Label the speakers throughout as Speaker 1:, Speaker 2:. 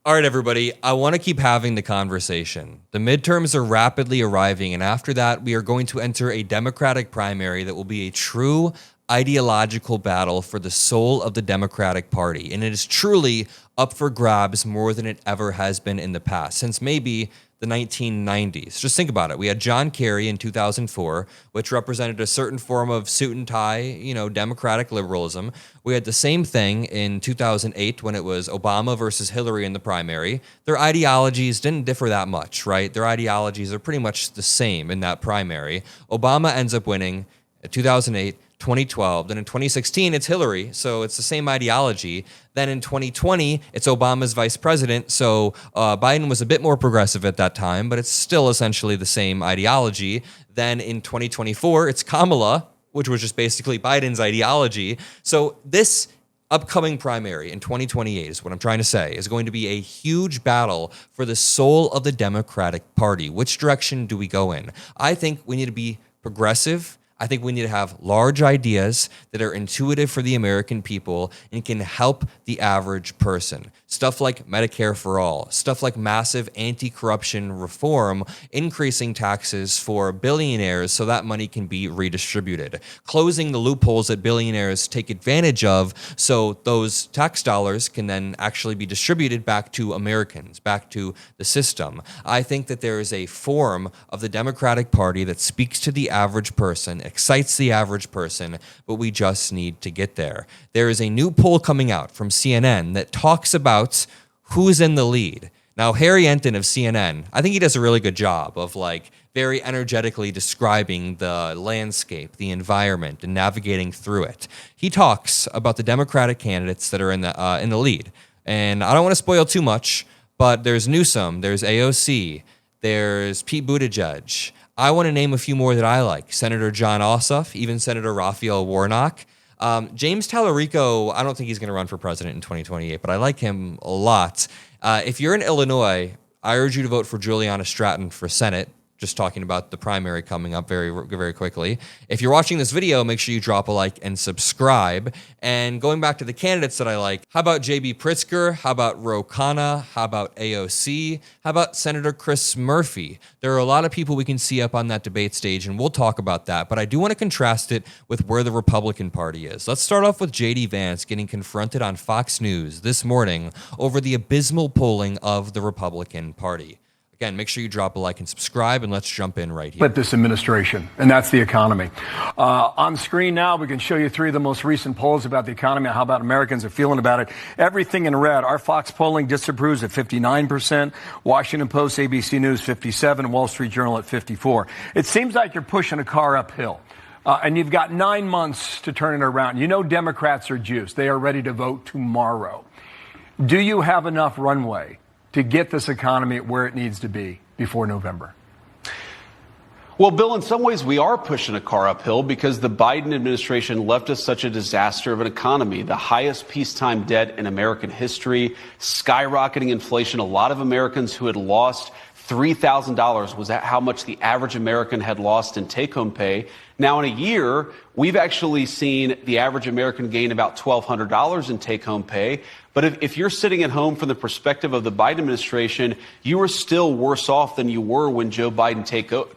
Speaker 1: All right, everybody, I want to keep having the conversation. The midterms are rapidly arriving, and after that, we are going to enter a Democratic primary that will be a true ideological battle for the soul of the Democratic Party. And it is truly up for grabs more than it ever has been in the past, since maybe the 1990s. Just think about it. We had John Kerry in 2004, which represented a certain form of suit and tie, democratic liberalism. We had the same thing in 2008 when it was Obama versus Hillary in the primary. Their ideologies didn't differ that much, right? Their ideologies are pretty much the same in that primary. Obama ends up winning in 2008, 2012. Then in 2016, it's Hillary, so it's the same ideology. Then in 2020, it's Obama's vice president, so Biden was a bit more progressive at that time, but it's still essentially the same ideology. Then in 2024, it's Kamala, which was just basically Biden's ideology. So this upcoming primary in 2028 is what I'm trying to say, is going to be a huge battle for the soul of the Democratic Party. Which direction do we go in? I think we need to be progressive. I think we need to have large ideas that are intuitive for the American people and can help the average person. Stuff like Medicare for all, stuff like massive anti-corruption reform, increasing taxes for billionaires so that money can be redistributed, closing the loopholes that billionaires take advantage of so those tax dollars can then actually be distributed back to Americans, back to the system. I think that there is a form of the Democratic Party that speaks to the average person, excites the average person, but we just need to get there. There is a new poll coming out from CNN that talks about who's in the lead. Now, Harry Enton of CNN, I think he does a really good job of very energetically describing the landscape, the environment, and navigating through it. He talks about the Democratic candidates that are in the lead. And I don't want to spoil too much, but there's Newsom, there's AOC, there's Pete Buttigieg. I want to name a few more that I like. Senator John Ossoff, even Senator Raphael Warnock. James Tallarico, I don't think he's going to run for president in 2028, but I like him a lot. If you're in Illinois, I urge you to vote for Juliana Stratton for Senate. Just talking about the primary coming up very, very quickly. If you're watching this video, make sure you drop a like and subscribe. And going back to the candidates that I like, how about J.B. Pritzker? How about Ro Khanna? How about AOC? How about Senator Chris Murphy? There are a lot of people we can see up on that debate stage, and we'll talk about that. But I do want to contrast it with where the Republican Party is. Let's start off with J.D. Vance getting confronted on Fox News this morning over the abysmal polling of the Republican Party. Again, make sure you drop a like and subscribe, and let's jump in right here.
Speaker 2: With this administration, and that's the economy. On screen now, we can show you three of the most recent polls about the economy, how about Americans are feeling about it. Everything in red. Our Fox polling disapproves at 59%, Washington Post, ABC News 57%, Wall Street Journal at 54%. It seems like you're pushing a car uphill. And you've got 9 months to turn it around. You know Democrats are juiced. They are ready to vote tomorrow. Do you have enough runway to get this economy where it needs to be before November?
Speaker 3: Well, Bill, in some ways we are pushing a car uphill because the Biden administration left us such a disaster of an economy, the highest peacetime debt in American history, skyrocketing inflation. A lot of Americans who had lost $3,000 was how much the average American had lost in take-home pay. Now, in a year, we've actually seen the average American gain about $1,200 in take-home pay. But if you're sitting at home from the perspective of the Biden administration, you are still worse off than you were when Joe Biden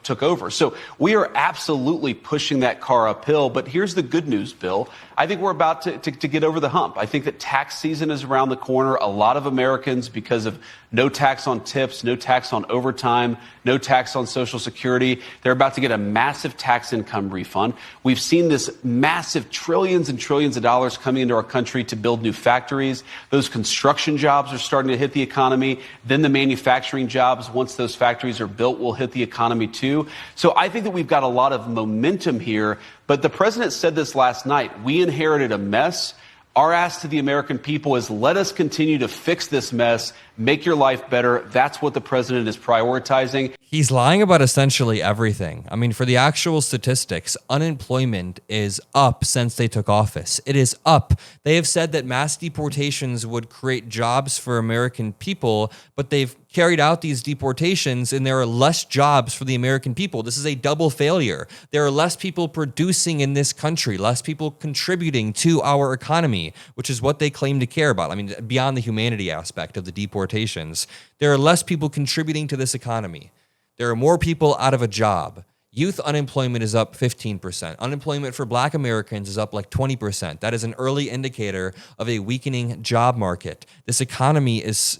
Speaker 3: took over. So we are absolutely pushing that car uphill. But here's the good news, Bill. I think we're about to get over the hump. I think that tax season is around the corner. A lot of Americans, because of no tax on tips, no tax on overtime, no tax on Social Security, they're about to get a massive tax income refund. We've seen this massive trillions and trillions of dollars coming into our country to build new factories. Those construction jobs are starting to hit the economy. Then the manufacturing jobs, once those factories are built, will hit the economy too. So I think that we've got a lot of momentum here. But the president said this last night. We inherited a mess. Our ask to the American people is let us continue to fix this mess, make your life better. That's what the president is prioritizing.
Speaker 1: He's lying about essentially everything. I mean, for the actual statistics, unemployment is up since they took office. It is up. They have said that mass deportations would create jobs for American people, but they've carried out these deportations and there are less jobs for the American people. This is a double failure. There are less people producing in this country, less people contributing to our economy, which is what they claim to care about. I mean, beyond the humanity aspect of the deportation deportations, there are less people contributing to this economy. There are more people out of a job. Youth unemployment is up 15%. Unemployment for Black Americans is up like 20%. That is an early indicator of a weakening job market. This economy is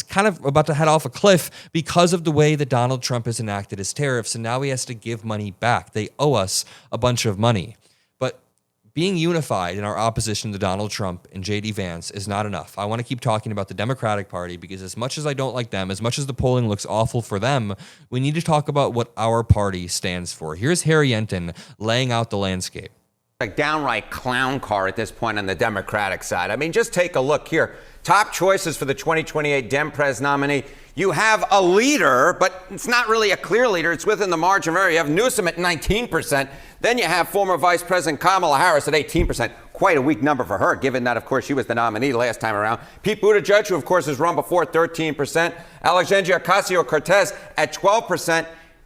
Speaker 1: kind of about to head off a cliff because of the way that Donald Trump has enacted his tariffs, and now he has to give money back. They owe us a bunch of money. But being unified in our opposition to Donald Trump and J.D. Vance is not enough. I want to keep talking about the Democratic Party because as much as I don't like them, as much as the polling looks awful for them, we need to talk about what our party stands for. Here's Harry Yenton laying out the landscape.
Speaker 4: A downright clown car at this point on the Democratic side. I mean, just take a look here. Top choices for the 2028 Dem-Pres nominee. You have a leader, but it's not really a clear leader. It's within the margin of error. You have Newsom at 19%. Then you have former Vice President Kamala Harris at 18%. Quite a weak number for her, given that, of course, she was the nominee last time around. Pete Buttigieg, who, of course, has run before, 13%. Alexandria Ocasio-Cortez at 12%.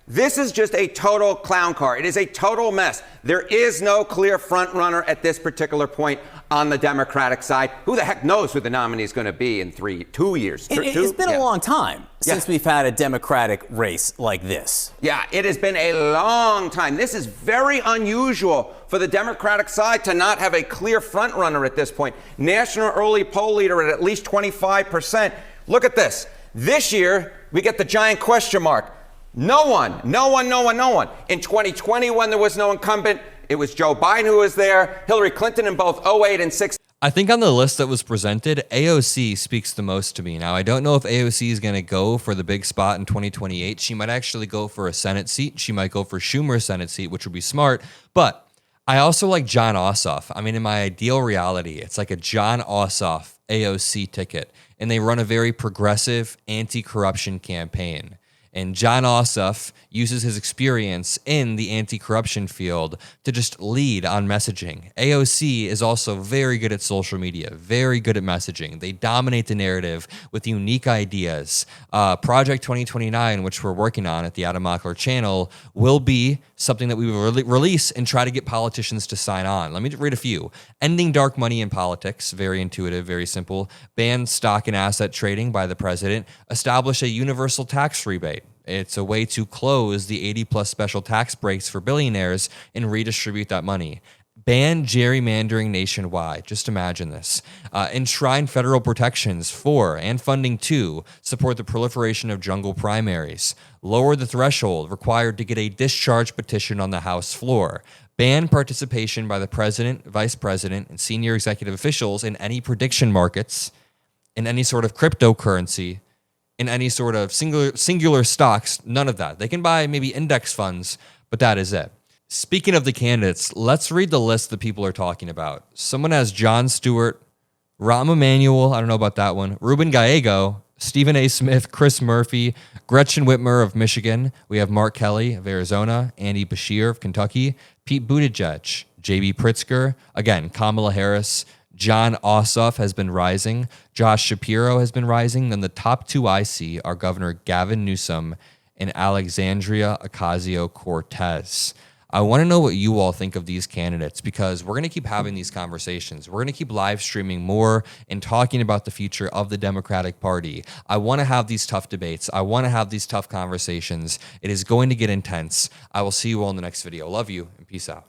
Speaker 4: This is just a total clown car. It is a total mess. There is no clear front runner at this particular point on the Democratic side. Who the heck knows who the nominee is going to be in 2 years?
Speaker 5: It's been a long time since we've had a Democratic race like this.
Speaker 4: Yeah, it has been a long time. This is very unusual for the Democratic side to not have a clear front runner at this point. National early poll leader at least 25%. Look at this. This year, we get the giant question mark. No one. In 2020, when there was no incumbent, it was Joe Biden who was there, Hillary Clinton in both 2008 and 2016.
Speaker 1: I think on the list that was presented, AOC speaks the most to me. Now, I don't know if AOC is going to go for the big spot in 2028. She might actually go for a Senate seat. She might go for Schumer's Senate seat, which would be smart. But I also like Jon Ossoff. I mean, in my ideal reality, it's like a Jon Ossoff AOC ticket. And they run a very progressive anti-corruption campaign. And Jon Ossoff uses his experience in the anti-corruption field to just lead on messaging. AOC is also very good at social media, very good at messaging. They dominate the narrative with unique ideas. Project 2029, which we're working on at the Adam Mockler channel, will be something that we will release and try to get politicians to sign on. Let me read a few. Ending dark money in politics, very intuitive, very simple. Ban stock and asset trading by the president. Establish a universal tax rebate. It's a way to close the 80-plus special tax breaks for billionaires and redistribute that money. Ban gerrymandering nationwide. Just imagine this. Enshrine federal protections for and funding to support the proliferation of jungle primaries. Lower the threshold required to get a discharge petition on the House floor. Ban participation by the president, vice president, and senior executive officials in any prediction markets, in any sort of cryptocurrency, in any sort of singular stocks. None of that. They can buy maybe index funds, but that is it. Speaking of the candidates, let's read the list that people are talking about. Someone has Jon Stewart, Rahm Emanuel, I don't know about that one, Ruben Gallego, Stephen A. Smith, Chris Murphy, Gretchen Whitmer of Michigan. We have Mark Kelly of Arizona, Andy Beshear of Kentucky, Pete Buttigieg, J.B. Pritzker, again, Kamala Harris, Jon Ossoff has been rising. Josh Shapiro has been rising. Then the top two I see are Governor Gavin Newsom and Alexandria Ocasio-Cortez. I want to know what you all think of these candidates because we're going to keep having these conversations. We're going to keep live streaming more and talking about the future of the Democratic Party. I want to have these tough debates. I want to have these tough conversations. It is going to get intense. I will see you all in the next video. Love you and peace out.